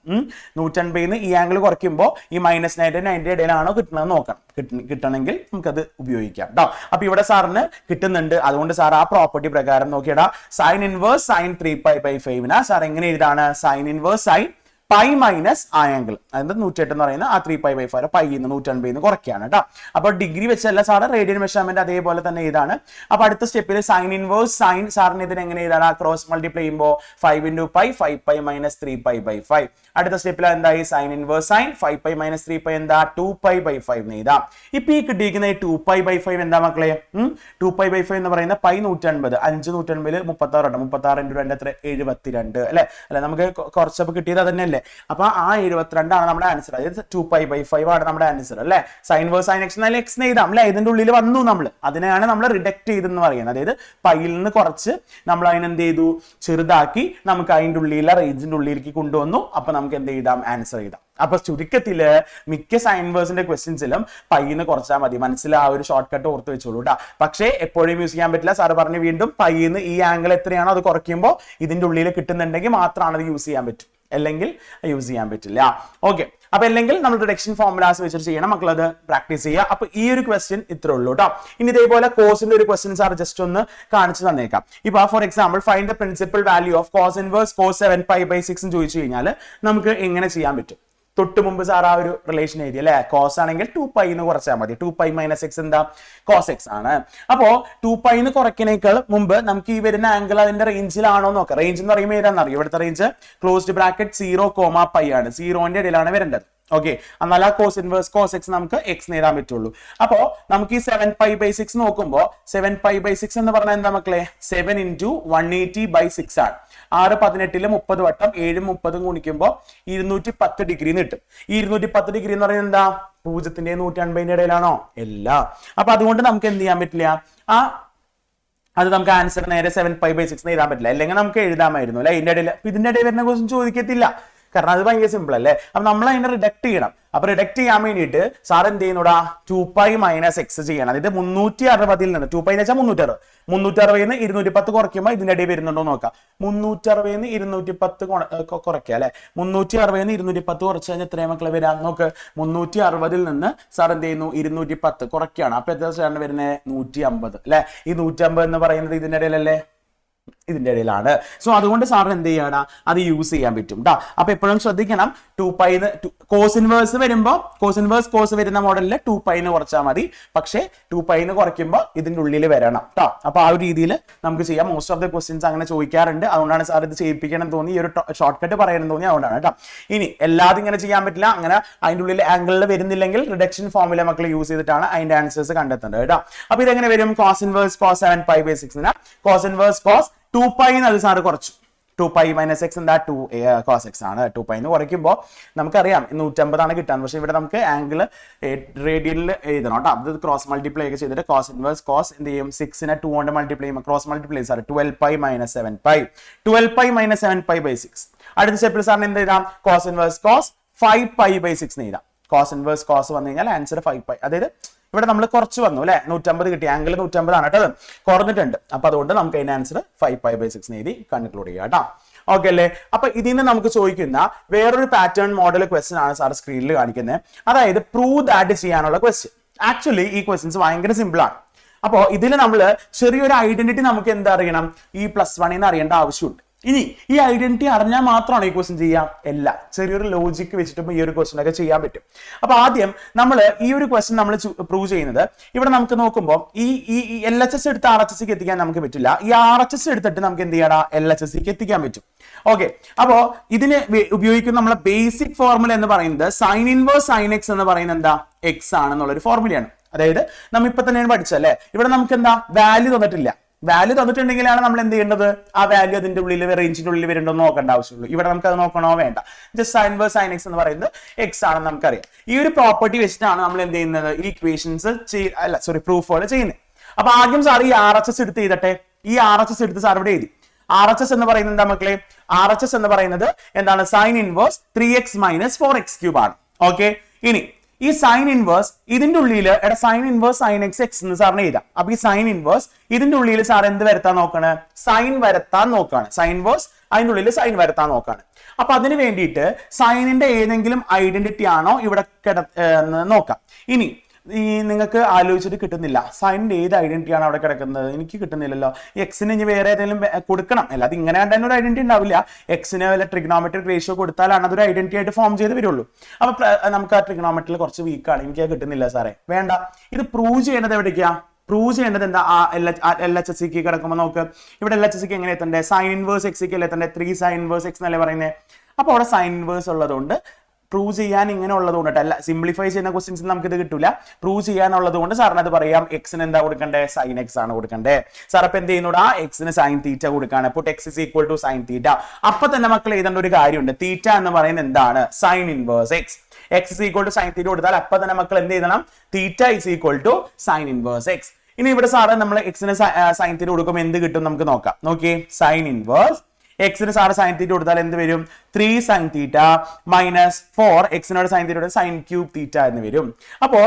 150 ഈ ആംഗിൾ കുറയ്ക്കുമ്പോൾ ഈ -90 ഇടയിലാണോ കിട്ടുന്നത് നോക്കണം. കിട്ടണമെങ്കിൽ നമുക്കത് ഉപയോഗിക്കാം കേട്ടോ. അപ്പൊ ഇവിടെ സാറിന് കിട്ടുന്നുണ്ട്. അതുകൊണ്ട് സാർ ആ പ്രോപ്പർട്ടി പ്രകാരം നോക്കിയടാ. സൈൻ ഇൻവേഴ്സ് സൈൻ 3π/5 സാർ എങ്ങനെ എഴുതാണ്? Sine inverse sine pi minus ആ ആംഗിൾ, അതായത് 108 എന്ന് പറയുന്ന ആ 3π/5 പൈന്ന് 180 കുറയ്ക്കുകയാണ് കേട്ടോ. അപ്പോൾ ഡിഗ്രി വെച്ചല്ല സാറ് റേഡിയൻ മെഷർമെന്റ് അതേപോലെ തന്നെ ഇതാണ്. അപ്പൊ അടുത്ത സ്റ്റെപ്പിൽ സൈൻ ഇൻവേഴ്സ് സൈൻ സാറിന് ഇതിന് എങ്ങനെ എഴുതാണ്? ക്രോസ് മൾട്ടിപ്ലൈ ചെയ്യുമ്പോൾ 5 × π 5π - 3π/5. അടുത്ത സ്റ്റെപ്പിൽ എന്തായി? സൈൻ ഇൻവേഴ്സ് സൈൻ 5π - 3π എന്താ? 2π/5 എന്ന് എഴുതാം. ഇപ്പൊ ഈ കിട്ടിയിരിക്കുന്ന 2π/5 എന്താ മക്കളെ? 2π/5 എന്ന് പറയുന്ന പൈ 150, 5 150 36 36 × 2 എത്ര? 72 അല്ലെ നമുക്ക് കുറച്ചപ്പോ കിട്ടിയത് അതന്നെയല്ലേ? അപ്പൊ ആ 72 ആണ് നമ്മുടെ ആൻസർ. അതായത് 2π/5 ആണ് നമ്മുടെ ആൻസർ അല്ലെ. സൈൻ വേഴ്സ് സൈൻ എക്സ് എന്നാൽ എക്സ് എഴുതാം അല്ലെ. ഇതിന്റെ ഉള്ളിൽ വന്നു നമ്മൾ, അതിനെയാണ് നമ്മൾ റിഡക്ട് ചെയ്തെന്ന് പറയുന്നത്. അതായത് പൈയിൽ നിന്ന് കുറച്ച് നമ്മൾ അതിനെന്ത് ചെയ്തു? ചെറുതാക്കി നമുക്ക് അതിന്റെ ഉള്ളിലെ റേഞ്ചിന്റെ ഉള്ളിലേക്ക് കൊണ്ടുവന്നു. അപ്പൊ നമുക്ക് എന്ത് ചെയ്താം? ആൻസർ ചെയ്താം. അപ്പൊ ചുരുക്കത്തില് മിക്ക സൈൻ വേഴ്സിന്റെ ക്വസ്റ്റ്യൻസിലും പൈന്ന് കുറച്ചാൽ മതി. മനസ്സിൽ ആ ഒരു ഷോർട്ട് കട്ട് ഓർത്ത് വെച്ചോളൂ കേട്ടോ. പക്ഷേ എപ്പോഴും യൂസ് ചെയ്യാൻ പറ്റില്ല. സാറ് പറഞ്ഞു വീണ്ടും പൈന്ന് ഈ ആംഗിൾ എത്രയാണോ അത് കുറയ്ക്കുമ്പോൾ ഇതിന്റെ ഉള്ളിൽ കിട്ടുന്നുണ്ടെങ്കിൽ മാത്രമാണ് അത് യൂസ് ചെയ്യാൻ പറ്റും, അല്ലെങ്കിൽ യൂസ് ചെയ്യാൻ പറ്റില്ല. ഓക്കെ, അപ്പൊ അല്ലെങ്കിൽ നമ്മൾ റിഡക്ഷൻ ഫോർമുലാസ് വെച്ചിട്ട് ചെയ്യണം. മക്കൾ അത് പ്രാക്ടീസ് ചെയ്യുക. അപ്പൊ ഈ ഒരു ക്വസ്റ്റ്യൻ ഇത്രേ ഉള്ളൂ കേട്ടോ. ഇനി ഇതേപോലെ കോസിന്റെ ഒരു ക്വസ്റ്റ്യൻ സാർ ജസ്റ്റ് ഒന്ന് കാണിച്ചു തന്നേക്കാം. ഇപ്പൊ for example find the principal value of cos inverse cos 7π/6 എന്ന് ചോദിച്ചു കഴിഞ്ഞാൽ നമുക്ക് എങ്ങനെ ചെയ്യാൻ പറ്റും? തൊട്ട് മുമ്പ് സാർ ആ ഒരു റിലേഷൻ എഴുതി അല്ലെ. കോസ് ആണെങ്കിൽ 2π എന്ന് കുറച്ചാൽ മതി. 2π - x എന്താ? കോസ് എക്സ് ആണ്. അപ്പോ 2π എന്ന് കുറയ്ക്കുന്നേക്കാൾ മുമ്പ് നമുക്ക് ഈ വരുന്ന ആംഗിൾ അതിന്റെ റേഞ്ചിലാണോ നോക്കാം. റേഞ്ച് എന്ന് പറയുമ്പോൾ ഏതാണെന്നറിയോ? ഇവിടുത്തെ റേഞ്ച് ക്ലോസ്ഡ് ബ്രാക്കറ്റ് 0,π ആണ്. 0ന്റെ ഇടയിലാണ് വരേണ്ടത്. ഓക്കെ, എന്നാൽ ആ കോസ് ഇൻവേഴ്സ് കോസ് എക്സ് നമുക്ക് എക്സ് നേടാൻ പറ്റുള്ളൂ. അപ്പോ നമുക്ക് ഈ 7π/6 നോക്കുമ്പോൾ 7π/6 എന്ന് പറഞ്ഞാൽ എന്താ മക്കളെ? 7 × 180/6 ആണ്. 6 18 30 വട്ടം 7 30 ഗുണിക്കുമ്പോൾ 210 ഡിഗ്രി കിട്ടും. ഈ 210 ഡിഗ്രി എന്ന് പറയുന്നത് എന്താ? 0ന്റെ 180ന്റെ ഇടയിലാണോ? അല്ല. അപ്പൊ അതുകൊണ്ട് നമുക്ക് എന്ത് ചെയ്യാൻ പറ്റില്ല? അത് നമുക്ക് ആൻസർ നേരെ 7π/6 എഴുതാൻ പറ്റില്ല. അല്ലെങ്കിൽ നമുക്ക് എഴുതാമായിരുന്നു അല്ലെ. ഇതിന്റെ ഇടയിൽ വരുന്ന ക്വസ്റ്റ്യൻ ചോദിക്കത്തില്ല, കാരണം അത് ഭയങ്കര സിമ്പിൾ അല്ലേ. അപ്പൊ നമ്മൾ അതിനെ റിഡക്ട് ചെയ്യണം. അപ്പൊ റിഡക്ട് ചെയ്യാൻ വേണ്ടിയിട്ട് സാർ എന്ത് ചെയ്യുന്നൂടാ? 2π - x ചെയ്യണം. അതായത് 360 നിന്ന് 2π എന്ന് വെച്ചാൽ 360, 360 210 കുറയ്ക്കുമ്പോൾ ഇതിന്റെ ഇടയിൽ വരുന്നുണ്ടോ നോക്കാം. 360 210 കുറയ്ക്കുക അല്ലെ. 360 210 കുറച്ച് കഴിഞ്ഞാൽ എത്രയും മക്കളെ വരാം നോക്ക്. 360 നിന്ന് സാർ എന്ത് ചെയ്യുന്നു? 210 കുറയ്ക്കുകയാണ്. അപ്പൊ എത്ര സാറിന് വരുന്നത്? 150 അല്ലെ. ഈ 150 എന്ന് പറയുന്നത് ഇതിന്റെ ഇടയിലല്ലേ? ഇതിന്റെ ഇടയിലാണ്. സോ അതുകൊണ്ട് സാറിന് എന്ത് ചെയ്യണം? അത് യൂസ് ചെയ്യാൻ പറ്റും കേട്ടോ. അപ്പൊ എപ്പോഴും ശ്രദ്ധിക്കണം, 2π കോസ് ഇൻവേഴ്സ് വരുമ്പോൾ കോസ് ഇൻവേഴ്സ് കോസ് വരുന്ന മോഡലിൽ 2π കുറച്ചാൽ മതി. പക്ഷേ 2π കുറയ്ക്കുമ്പോൾ ഇതിന്റെ ഉള്ളിൽ വരണം കേട്ടോ. അപ്പൊ ആ ഒരു രീതിയിൽ നമുക്ക് ചെയ്യാം. മോസ്റ്റ് ഓഫ് ദ ക്വസ്റ്റ്യൻസ് അങ്ങനെ ചോദിക്കാറുണ്ട്. അതുകൊണ്ടാണ് സാർ ഇത് ചെയ്യിപ്പിക്കണം തോന്നി, ഈ ഒരു ഷോർട്ട് കട്ട് പറയണം തോന്നി, അതുകൊണ്ടാണ് കേട്ടോ. ഇനി എല്ലാതും ഇങ്ങനെ ചെയ്യാൻ പറ്റില്ല. അങ്ങനെ അതിന്റെ ഉള്ളിൽ ആംഗിളിൽ വരുന്നില്ലെങ്കിൽ റിഡക്ഷൻ ഫോർമുല മക്കൾ യൂസ് ചെയ്തിട്ടാണ് അതിന്റെ ആൻസേഴ്സ് കണ്ടെത്തേണ്ടത് കേട്ടോ. അപ്പൊ ഇതെങ്ങനെ വരും? Cos inverse cos 7π/6 cos inverse cos 2π അത് സാറ് കുറച്ചു. 2π - x എന്താ? 2 cos x ആണ്. 2π എന്ന് കുറയ്ക്കുമ്പോൾ നമുക്കറിയാം 150 ആണ് കിട്ടാൻ. പക്ഷെ ഇവിടെ നമുക്ക് ആംഗിൾ റേഡിയനിൽ എഴുതണം കേട്ടോ. അത് ക്രോസ് മൾട്ടിപ്ലൈ ഒക്കെ ചെയ്തിട്ട് കോസ് ഇൻവേഴ്സ് കോസ് എന്ത് ചെയ്യും? 6നെ 2 കൊണ്ട് മൾട്ടിപ്ലൈ ചെയ്യുമ്പോൾ ക്രോസ് മൾട്ടിപ്ലൈ സാർ 12π - 7π 12π - 7π/6. അടുത്ത സ്റ്റെപ്പിൽ സാറിന് എന്ത് എഴുതാം? കോസ് ഇൻവേഴ്സ് കോസ് 5π/6 എഴുതാം. കോസ് ഇൻവേഴ്സ് കോസ് വന്നു കഴിഞ്ഞാൽ ആൻസർ 5π. അതായത് ഇവിടെ നമ്മൾ കുറച്ച് വന്നു അല്ലെ. 150 കിട്ടി. ആംഗിൾ 150 ആണ് കേട്ടോ, കുറഞ്ഞിട്ടുണ്ട്. അപ്പൊ അതുകൊണ്ട് നമുക്ക് അതിന്റെ ആൻസർ 5π/6 എഴുതി കൺക്ലൂഡ് ചെയ്യാം കേട്ടോ. ഓക്കെ അല്ലേ. അപ്പൊ ഇതിൽ നിന്ന് നമുക്ക് ചോദിക്കുന്ന വേറൊരു പാറ്റേൺ മോഡൽ ക്വസ്റ്റ്യൻ ആണ് സാർ സ്ക്രീനിൽ കാണിക്കുന്നത്. അതായത് പ്രൂവ് ദാറ്റ് ചെയ്യാനുള്ള ക്വസ്റ്റ്യൻ. ആക്ച്വലി ഈ ക്വസ്റ്റ്യൻസ് ഭയങ്കര സിമ്പിൾ ആണ്. അപ്പോൾ ഇതിൽ നമ്മൾ ചെറിയൊരു ഐഡന്റിറ്റി നമുക്ക് എന്താ അറിയണം? ഈ +1 അറിയേണ്ട ആവശ്യമുണ്ട്. ഇനി ഈ ഐഡന്റിറ്റി അറിഞ്ഞാൽ മാത്രമാണ് ഈ ക്വസ്റ്റ്യൻ ചെയ്യാം? അല്ല, ചെറിയൊരു ലോജിക്ക് വെച്ചിട്ടും ഈ ഒരു ക്വസ്റ്റ്യൻ ഒക്കെ ചെയ്യാൻ പറ്റും. അപ്പൊ ആദ്യം നമ്മൾ ഈ ഒരു ക്വസ്റ്റ്യൻ നമ്മൾ പ്രൂവ് ചെയ്യുന്നത് ഇവിടെ നമുക്ക് നോക്കുമ്പോൾ ഈ LHS എടുത്ത് RHS എത്തിക്കാൻ നമുക്ക് പറ്റില്ല. ഈ RHS എടുത്തിട്ട് നമുക്ക് എന്ത് ചെയ്യണം? LHS എത്തിക്കാൻ പറ്റും. ഓക്കെ, അപ്പോ ഇതിന് ഉപയോഗിക്കുന്ന നമ്മളെ ബേസിക് ഫോർമുല എന്ന് പറയുന്നത് സൈൻ ഇൻവേഴ്സ് സൈൻ എക്സ് എന്ന് പറയുന്നത് എന്താ? എക്സ് ആണെന്നുള്ളൊരു ഫോർമുലയാണ്. അതായത് നമ്മൾ ഇപ്പൊ തന്നെയാണ് പഠിച്ചല്ലേ. ഇവിടെ നമുക്ക് എന്താ? വാല്യൂ തന്നിട്ടില്ല. വാല്യൂ തന്നിട്ടുണ്ടെങ്കിലാണ് നമ്മൾ എന്ത് ചെയ്യേണ്ടത്? ആ വാല്യൂ അതിന്റെ ഉള്ളിൽ റേഞ്ചിന്റെ ഉള്ളിൽ വരുന്നുണ്ടോ നോക്കേണ്ട ആവശ്യമുള്ളൂ. ഇവിടെ നമുക്ക് അത് നോക്കണോ വേണ്ട. Just sign inverse sign X എന്ന് പറയുന്നത് എക്സ് ആണെന്ന് നമുക്കറിയാം. ഈ ഒരു പ്രോപ്പർട്ടി വെച്ചിട്ടാണ് നമ്മൾ എന്ത് ചെയ്യുന്നത്? ഈ ഇക്വേഷൻസ് പ്രൂഫുകൾ ചെയ്യുന്നത്. അപ്പൊ ആദ്യം സാർ ഈ RHS എടുത്ത് ചെയ്തട്ടെ. ഈ RHS എടുത്ത് സാർ ഇവിടെ എഴുതി. RHS എന്ന് പറയുന്നത് എന്താ മക്കളെ? RHS എന്ന് പറയുന്നത് എന്താണ്? സൈൻ ഇൻവേഴ്സ് 3x - 4x³ ആണ്. ഓക്കെ, ഇനി ഈ സൈൻ ഇൻവേഴ്സ് ഇതിന്റെ ഉള്ളിൽ sine inverse sign X X എന്ന് സാറിന് എഴുതാം. അപ്പൊ ഈ സൈൻ ഇൻവേഴ്സ് ഇതിന്റെ ഉള്ളിൽ സാർ എന്ത് വരുത്താൻ നോക്കാണ്? സൈൻ വരുത്താൻ നോക്കാണ്. സൈൻ ഇൻവേഴ്സ് അതിന്റെ ഉള്ളിൽ സൈൻ വരുത്താൻ നോക്കാണ്. അപ്പൊ അതിന് വേണ്ടിയിട്ട് സൈനിന്റെ ഏതെങ്കിലും ഐഡന്റിറ്റി ആണോ ഇവിടെ നോക്കാം. ഇനി ഈ നിങ്ങൾക്ക് ആലോചിച്ചിട്ട് കിട്ടുന്നില്ല സൈനിന്റെ ഏത് ഐഡന്റിറ്റിയാണ് അവിടെ കിടക്കുന്നത്, എനിക്ക് കിട്ടുന്നില്ലല്ലോ. എക്സിന് ഇനി വേറെ ഏതെങ്കിലും കൊടുക്കണം, അല്ലാതെ ഇങ്ങനെ കണ്ടതിന് ഒരു ഐഡന്റിറ്റി ഉണ്ടാവില്ല. എക്സിന് വല്ല ട്രിഗ്നോമെട്രിക് റേഷ്യോ കൊടുത്താലാണ് അതൊരു ഐഡന്റിറ്റി ആയിട്ട് ഫോം ചെയ്ത് വരുള്ളൂ. അപ്പൊ നമുക്ക് ആ ട്രിഗ്നോമെട്രിയിൽ കുറച്ച് വീക്കാണ്, എനിക്ക് അത് കിട്ടുന്നില്ല സാറേ. വേണ്ട, ഇത് പ്രൂവ് ചെയ്യേണ്ടത് എവിടേക്കാ? പ്രൂവ് ചെയ്യേണ്ടത് എന്താ? LHS കിടക്കുമ്പോൾ നമുക്ക് ഇവിടെ LHS എങ്ങനെ എത്തണ്ടേ? സൈൻ ഇൻവേഴ്സ് എക്സ് അല്ലേ എത്തണ്ടേ? 3 സൈൻ ഇൻവേഴ്സ് എക്സ് എന്നല്ലേ പറയുന്നത്. അപ്പൊ അവിടെ സൈൻ ഇൻവേഴ്സ് ഉള്ളതുകൊണ്ട് പ്രൂവ് ചെയ്യാൻ ഇങ്ങനെ ഉള്ളതുകൊണ്ട് അല്ല, സിംപ്ലിഫൈ ചെയ്യുന്ന ക്വസ്റ്റ്യൻസ് നമുക്ക് ഇത് കിട്ടില്ല. പ്രൂവ് ചെയ്യാനുള്ളത് കൊണ്ട് സാറിന് അത് പറയാം, എക്സിന് എന്താ കൊടുക്കണ്ടേ? സൈൻ എക്സ് ആണ് കൊടുക്കണ്ടേ. സാർ അപ്പൊ എന്ത് ചെയ്യുന്നൂടാ? എക്സിന് സൈൻ തീറ്റ കൊടുക്കാണ്. അപ്പോൾ x is equal to sine theta. അപ്പൊ തന്നെ മക്കൾ എഴുതേണ്ട ഒരു കാര്യമുണ്ട്, തീറ്റ എന്ന് പറയുന്നത് എന്താണ്? Sine inverse x. X is equal to sine theta കൊടുത്താൽ അപ്പൊ തന്നെ മക്കൾ എന്ത് എഴുതണം? Theta is equal to sine inverse x. ഇനി ഇവിടെ സാറ് നമ്മൾ എക്സിന് സൈൻ തീറ്റ കൊടുക്കുമ്പോൾ എന്ത് കിട്ടും നമുക്ക് നോക്കാം. നോക്കിയേ, സൈൻ ഇൻവേഴ്സ് എക്സിന് സാറ് സൈൻ തീറ്റ കൊടുത്താൽ എന്ത് വരും? 3 സൈൻ തീറ്റ മൈനസ് 4 എക്സിനോട് sine theta sine cube theta എന്ന് വരും. അപ്പോ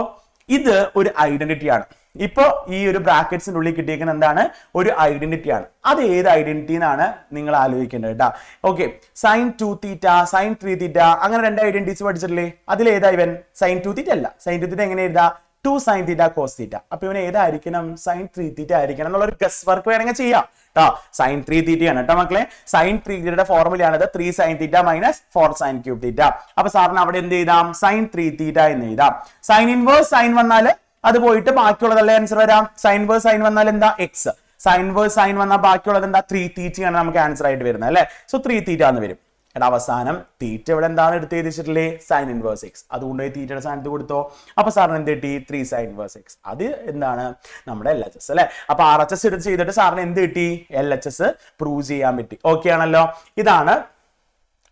ഇത് ഒരു ഐഡന്റിറ്റി ആണ്. ഇപ്പൊ ഈ ഒരു ബ്രാക്കറ്റ്സിന്റെ ഉള്ളിൽ കിട്ടിയേക്കുന്ന എന്താണ്? ഒരു ഐഡന്റിറ്റി ആണ്. അത് ഏത് ഐഡന്റിറ്റി എന്നാണ് നിങ്ങൾ ആലോചിക്കേണ്ടത് കേട്ടാ. ഓക്കെ, സൈൻ 2 തീറ്റ, സൈൻ 3 തീറ്റ, അങ്ങനെ 2 ഐഡന്റിറ്റീസ് പഠിച്ചിട്ടില്ലേ? അതിൽ ഏതാ ഇവൻ? സൈൻ 2 തീറ്റ അല്ല. സൈൻ 2 തീറ്റ എങ്ങനെ എഴുതാ? 2 സൈൻ തീറ്റ കോസ് തീറ്റ. അപ്പൊ ഇവന് ഏതായിരിക്കണം? സൈൻ 3 തീറ്റ ആയിരിക്കണം എന്നുള്ളൊരു ഗസ് വർക്ക് വേണമെങ്കിൽ ചെയ്യാം കേട്ടോ. സൈൻ 3 തീറ്റയാണ് കേട്ടോ മക്കളെ. സൈൻ 3 തീറ്റയുടെ ഫോർമുലയാണിത്, 3 sine theta minus 4 sign cube തീറ്റ. അപ്പൊ സാറിന് അവിടെ എന്ത് ചെയ്താം? സൈൻ 3 തീറ്റ എന്ന് എഴുതാം. സൈൻ ഇൻവേഴ്സ് സൈൻ വന്നാൽ അത് പോയിട്ട് ബാക്കിയുള്ളതല്ലേ ആൻസർ വരാം. സൈൻ വേഴ്സ് സൈൻ വന്നാൽ എന്താ? എക്സ്. സൈൻ വേഴ്സ് സൈൻ വന്നാൽ ബാക്കിയുള്ളത് എന്താ? 3 തീറ്റയാണ് നമുക്ക് ആൻസർ ആയിട്ട് വരുന്നത് അല്ലെ. സോ 3 തീറ്റ എന്ന് വരും. എടാ അവസാനം തീറ്റ ഇവിടെ എന്താണ് എടുത്ത് എഴുതിച്ചിട്ടില്ലേ? Sign inverse X. അതുകൊണ്ട് തീറ്റയുടെ സ്ഥാനത്ത് കൊടുത്തോ. അപ്പൊ സാറിന് എന്ത് കിട്ടി? 3 സൈൻ ഇൻവേഴ്സ് എക്സ്. അത് എന്താണ്? നമ്മുടെ LHS അല്ലെ. അപ്പൊ RHS എടുത്ത് ചെയ്തിട്ട് സാറിന് എന്ത് കിട്ടി? LHS പ്രൂവ് ചെയ്യാൻ പറ്റി. ഓക്കെ ആണല്ലോ. ഇതാണ്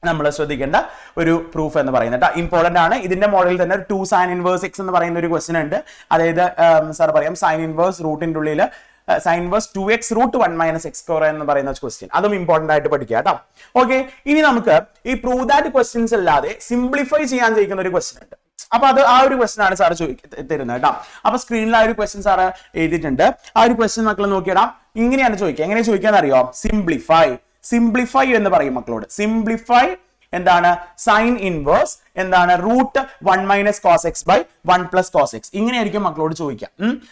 നമ്മൾ ശ്രദ്ധിക്കേണ്ട ഒരു പ്രൂഫ് എന്ന് പറയുന്നത് കേട്ടോ. ഇമ്പോർട്ടന്റ് ആണ്. ഇതിന്റെ മോഡലിൽ തന്നെ 2 സൈൻ ഇൻവേഴ്സ് എക്സ് എന്ന് പറയുന്ന ഒരു ക്വസ്റ്റൻ ഉണ്ട്. അതായത് സാർ പറയാം, സൈൻ ഇൻവേഴ്സ് റൂട്ടിന്റെ ഉള്ളിൽ sine inverse 2x root 1 minus x square എന്ന് പറയുന്ന ക്വസ്റ്റ്യൻ, അതും ഇമ്പോർട്ടന്റ് ആയിട്ട് പഠിക്കുക കേട്ടോ. ഓക്കെ, ഇനി നമുക്ക് ഈ പ്രൂവ് ദാറ്റ് ക്വസ്റ്റ്യൻസ് അല്ലാതെ സിംപ്ലിഫൈ ചെയ്യാൻ ചോദിക്കുന്ന ഒരു ക്വസ്റ്റൻ ഉണ്ട്. അപ്പൊ അത് ആ ഒരു ക്വസ്റ്റൻ ആണ് സാർ തരുന്നത് കേട്ടോ. അപ്പൊ സ്ക്രീനിൽ ആ ഒരു ക്വസ്റ്റൻ സാർ എഴുതിയിട്ടുണ്ട്. ആ ഒരു ക്വസ്റ്റൻ മക്കൾ നോക്കിയിടാം. ഇങ്ങനെയാണ് ചോദിക്കുക. എങ്ങനെ ചോദിക്കാന്ന് അറിയോ? സിംപ്ലിഫൈ. സിംപ്ലിഫൈ എന്ന് പറയും മക്കളോട്. സിംപ്ലിഫൈ എന്താണ്? സൈൻ ഇൻവേഴ്സ് എന്താണ്? Root 1 minus cos x by 1 plus cos x. ഇങ്ങനെയായിരിക്കും മക്കളോട് ചോദിക്കാം.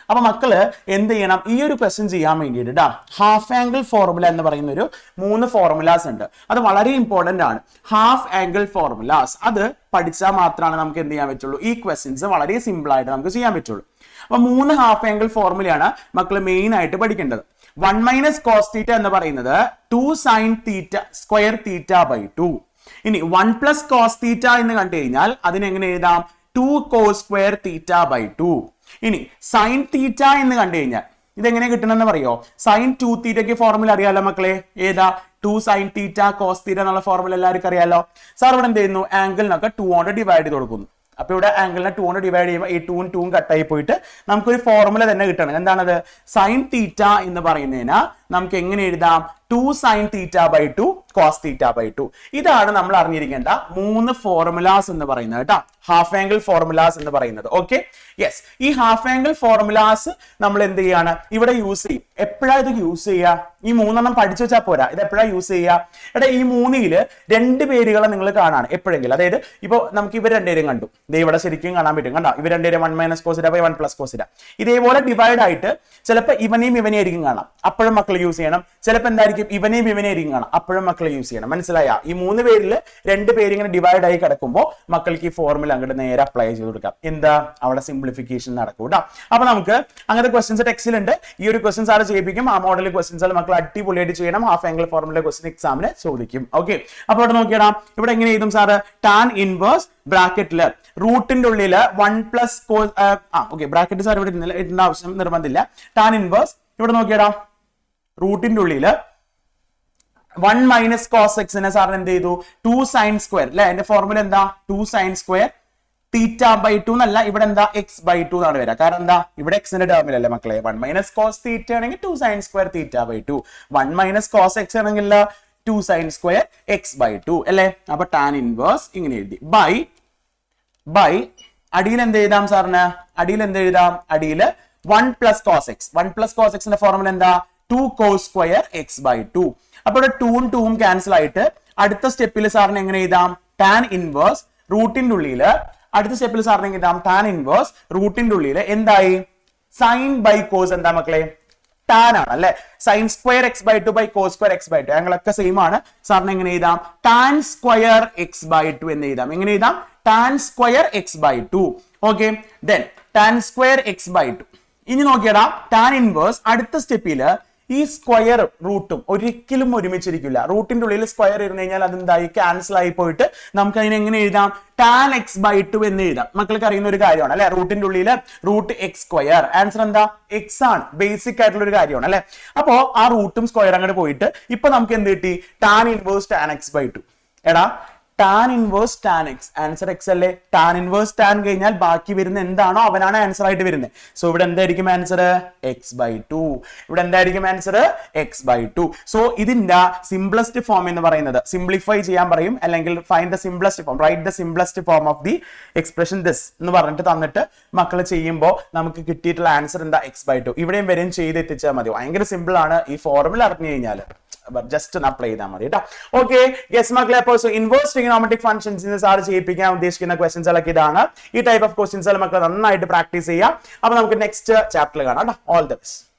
അപ്പൊ മക്കള് എന്ത് ചെയ്യണം? ഈ ഒരു ക്വസ്റ്റ്യൻ ചെയ്യാൻ വേണ്ടിയിട്ട് ഹാഫ് ആംഗിൾ ഫോർമുല എന്ന് പറയുന്ന ഒരു 3 ഫോർമുലാസ് ഉണ്ട്. അത് വളരെ ഇമ്പോർട്ടന്റ് ആണ്. ഹാഫ് ആംഗിൾ ഫോർമുലാസ് അത് പഠിച്ചാൽ മാത്രമാണ് നമുക്ക് എന്ത് ചെയ്യാൻ പറ്റുള്ളൂ? ഈ ക്വസ്റ്റ്യൻസ് വളരെ സിമ്പിൾ ആയിട്ട് നമുക്ക് ചെയ്യാൻ പറ്റുള്ളൂ. അപ്പൊ 3 ഹാഫ് ആംഗിൾ ഫോർമുലയാണ് മക്കള് മെയിൻ ആയിട്ട് പഠിക്കേണ്ടത്. 1 മൈനസ് കോസ് തീറ്റ എന്ന് പറയുന്നത് 2 sine theta square theta by 2. ഇനി 1 പ്ലസ് കോസ് തീറ്റ എന്ന് കണ്ടു കഴിഞ്ഞാൽ അതിനെങ്ങനെ എഴുതാം? 2 കോസ് സ്ക്വയർ തീറ്റ ബൈ 2. ഇനി സൈൻ തീറ്റ എന്ന് കണ്ടു കഴിഞ്ഞാൽ ഇതെങ്ങനെ കിട്ടണമെന്ന് പറയോ? സൈൻ 2 തീറ്റയ്ക്ക് ഫോർമുല അറിയാലോ മക്കളെ. ഏതാ? 2 സൈൻ തീറ്റ കോസ് തീറ്റ എന്നുള്ള ഫോർമുല എല്ലാവർക്കും അറിയാലോ. സാർ ഇവിടെ എന്ത് ചെയ്യുന്നു? ആംഗിളിനൊക്കെ 2 കൊണ്ട് ഡിവൈഡ് ചെയ്ത് കൊടുക്കുന്നു. അപ്പൊ ഇവിടെ ആംഗിളിനെ 2 കൊണ്ട് ഡിവൈഡ് ചെയ്യുമ്പോൾ ഈ 2 2 കട്ടായി പോയിട്ട് നമുക്കൊരു ഫോർമുല തന്നെ കിട്ടണം. എന്താണത്? സൈൻ തീറ്റ എന്ന് പറയുന്നതിന് നമുക്ക് എങ്ങനെ എഴുതാം? 2 sine theta by 2 cos theta by 2. ഇതാണ് നമ്മൾ അറിഞ്ഞിരിക്കേണ്ട 3 ഫോർമുലാസ് എന്ന് പറയുന്നത് കേട്ടോ. ഹാഫ് ആംഗിൾ ഫോർമുലാസ് എന്ന് പറയുന്നത്. Okay, yes. ഈ ഹാഫ് ആംഗിൾ ഫോർമുലാസ് നമ്മൾ എന്ത് ചെയ്യാണ്? ഇവിടെ യൂസ് ചെയ്യും. എപ്പോഴാണ് ഇത് യൂസ് ചെയ്യുക? ഈ 3 പഠിച്ചു വെച്ചാൽ പോരാ. ഇത് എപ്പോഴാണ് യൂസ് ചെയ്യുക? എടാ ഈ 3 2 പേരുകളെ നിങ്ങൾ കാണാണ് എപ്പോഴെങ്കിലും. അതായത് ഇപ്പൊ നമുക്ക് ഇവർ 2 പേരും കണ്ടു. ദേ ഇവിടെ ശരിക്കും കാണാൻ പറ്റും. കണ്ടോ? ഇവർ 2 പേരും 1 minus cos theta by 1 plus cos theta. ഇതേപോലെ ഡിവൈഡ് ആയിട്ട് ചിലപ്പോൾ ഇവനെയും ഇവനെയായിരിക്കും കാണാം. അപ്പോഴും മക്കൾ യൂസ് ചെയ്യണം. ചിലപ്പോൾ എന്തായിരിക്കും? ഇവനെയും ഇവനെയായിരിക്കും കാണാം. അപ്പോഴും മക്കൾ യൂസ് ചെയ്യണം. മനസ്സിലായ? ഈ 3 പേരിൽ 2 പേര് ഇങ്ങനെ ഡിവൈഡ് ആയി കിടക്കുമ്പോൾ മക്കൾക്ക് ഈ ഫോർമുല അങ്ങോട്ട് നേരെ അപ്ലൈ ചെയ്ത് കൊടുക്കാം. എന്താ? അവിടെ സിംപ്ലിഫിക്കേഷൻ നടക്കും കേട്ടോ. അപ്പൊ നമുക്ക് അങ്ങനത്തെ ക്വസ്റ്റൻസ് ടെക്സ്റ്റിലുണ്ട്. ഈ ഒരു ക്വസ്റ്റൻസ് ആറ് ചെയ്യിപ്പിക്കും. ആ മോഡൽ ക്വസ്റ്റൻസ് മക്കൾ അടിപൊളിയായിട്ട് ചെയ്യണം. ഹാഫ് ആംഗിൾ ഫോർമുല ക്വസ്റ്റൻ എക്സാമിന് ചോദിക്കും. ഓക്കെ, അപ്പൊ ഇവിടെ നോക്കിയിടാം. ഇവിടെ എങ്ങനെ എഴുതും സാറ്? ടാൻ ഇൻവേഴ്സ് ബ്രാക്കറ്റില് റൂട്ടിന്റെ ഉള്ളില് 1 പ്ലസ് ഓക്കെ, ബ്രാക്കറ്റ് സാർ ഇവിടെ ഇടേണ്ട ആവശ്യം നിർബന്ധമില്ല. ടാൻ ഇൻവേഴ്സ് ഇവിടെ നോക്കിയിടാം. റൂട്ടിന്റെ ഉള്ളില് 1 മൈനസ് കോസ് എക്സിനെ സാറിന് എന്ത് ചെയ്തു? 2 സൈൻ സ്ക്വയർ അല്ലെ. എന്റെ ഫോർമുല എന്താ? 2 സൈൻ സ്ക്വയർ തീറ്റ ബൈ 2 എന്നല്ല, ഇവിടെ എന്താ? എക്സ് ബൈ 2 എന്നാണ് വരിക. കാരണം എന്താ? ഇവിടെ എക്സിന്റെ ടേമിലല്ലേ മക്കളെ. 1 മൈനസ് കോസ് തീറ്റ ആണെങ്കിൽ 2 sine square theta by 2. 1 minus cos x ആണെങ്കിൽ 2 സൈൻ സ്ക്വയർ എക്സ് ബൈ 2 അല്ലേ. അപ്പൊ ടാൻ ഇൻവേഴ്സ് ഇങ്ങനെ എഴുതി. ബൈ അടിയിൽ എന്ത് എഴുതാം സാറിന്? അടിയിൽ എന്ത് എഴുതാം? അടിയില് 1 plus cos x. 1 plus cos എക്സിന്റെ ഫോർമുല എന്താ? 2 കോസ് സ്ക്വയർ എക്സ് ബൈ 2. അപ്പൊ ഇവിടെ 2 ക്യാൻസൽ ആയിട്ട് അടുത്ത സ്റ്റെപ്പിൽ സാറിന് എങ്ങനെ എഴുതാം? ടാൻ ഇൻവേഴ്സ് റൂട്ടിന്റെ ഉള്ളില് അടുത്ത സ്റ്റെപ്പിൽ സാറിന് കിട്ടാം ടാൻ ഇൻവേഴ്സ് റൂട്ടിന്റെ ഉള്ളിൽ എന്തായി സൈൻ ബൈ കോസ് എന്താ മക്കളെ ടാൻ ആണ് അല്ലെ sine square x by two by cos square x by two ഞങ്ങളൊക്കെ സെയിം ആണ് സാറിന് എങ്ങനെ എഴുതാം tan square x by two എന്ന് എഴുതാം എങ്ങനെ എഴുതാം tan square x by two okay then tan square x by two ഇനി നോക്കിയടാ ടാൻ ഇൻവേഴ്സ് അടുത്ത സ്റ്റെപ്പില് ഈ സ്ക്വയർ റൂട്ടും ഒരിക്കലും ഒരുമിച്ചിരിക്കില്ല റൂട്ടിന്റെ ഉള്ളിൽ സ്ക്വയർ ഇരുന്ന് കഴിഞ്ഞാൽ അതെന്തായി ക്യാൻസൽ ആയി പോയിട്ട് നമുക്ക് അതിനെ എങ്ങനെ എഴുതാം ടാൻ എക്സ് ബൈ ടു എന്ന് എഴുതാം മക്കൾക്ക് അറിയുന്ന ഒരു കാര്യമാണ് അല്ലെ റൂട്ടിന്റെ ഉള്ളിൽ റൂട്ട് എക്സ് സ്ക്വയർ ആൻസർ എന്താ എക്സ് ആണ് ബേസിക് ആയിട്ടുള്ള ഒരു കാര്യമാണ് അല്ലെ അപ്പോ ആ റൂട്ടും സ്ക്വയർ അങ്ങോട്ട് പോയിട്ട് ഇപ്പൊ നമുക്ക് എന്ത് കിട്ടി tan inverse tan x by two എടാ tan inverse tan x answer x അല്ലേ ടാൻ ഇൻവേഴ്സ് ടാൻ കഴിഞ്ഞാൽ ബാക്കി വരുന്ന എന്താണോ അവനാണ് ആൻസർ ആയിട്ട് വരുന്നത് സോ ഇവിടെ എന്തായിരിക്കും ആൻസർ എക്സ് ബൈ ടു ഇവിടെ എന്തായിരിക്കും answer x by two so ഇതിന്റെ സിംപ്ലസ്റ്റ് ഫോം എന്ന് പറയുന്നത് സിംപ്ലിഫൈ ചെയ്യാൻ പറയും അല്ലെങ്കിൽ find the simplest form write the simplest form of the expression this എന്ന് പറഞ്ഞിട്ട് തന്നിട്ട് മക്കൾ ചെയ്യുമ്പോൾ നമുക്ക് കിട്ടിയിട്ടുള്ള ആൻസർ എന്താ എക്സ് ബൈ ടു ഇവിടെയും വരെയും ചെയ്ത് എത്തിച്ചാൽ മതി ഭയങ്കര സിമ്പിൾ ആണ് ഈ ഫോർമുല അറിഞ്ഞു കഴിഞ്ഞാൽ ജസ്റ്റ് ഒന്ന് അപ്ലൈ ചെയ്താൽ മതി കേട്ടോ ഓക്കെ യെസ് മക്കളെ അപ്പോൾ സോ ഇൻവേഴ്സ് ട്രിഗണോമെട്രിക് ഫംഗ്ഷൻസിന് സാർ ചെയ്യിപ്പിക്കാൻ ഉദ്ദേശിക്കുന്ന ക്വസ്റ്റ്യൻസ് ഒക്കെ ഇതാണ് ഈ ടൈപ്പ് ഓഫ് ക്വസ്റ്റ്യൻസ് മക്കൾ നന്നായിട്ട് പ്രാക്ടീസ് ചെയ്യാം അപ്പൊ നമുക്ക് നെക്സ്റ്റ് ചാപ്റ്ററിൽ കാണാം ഓൾ ദി ബെസ്റ്റ്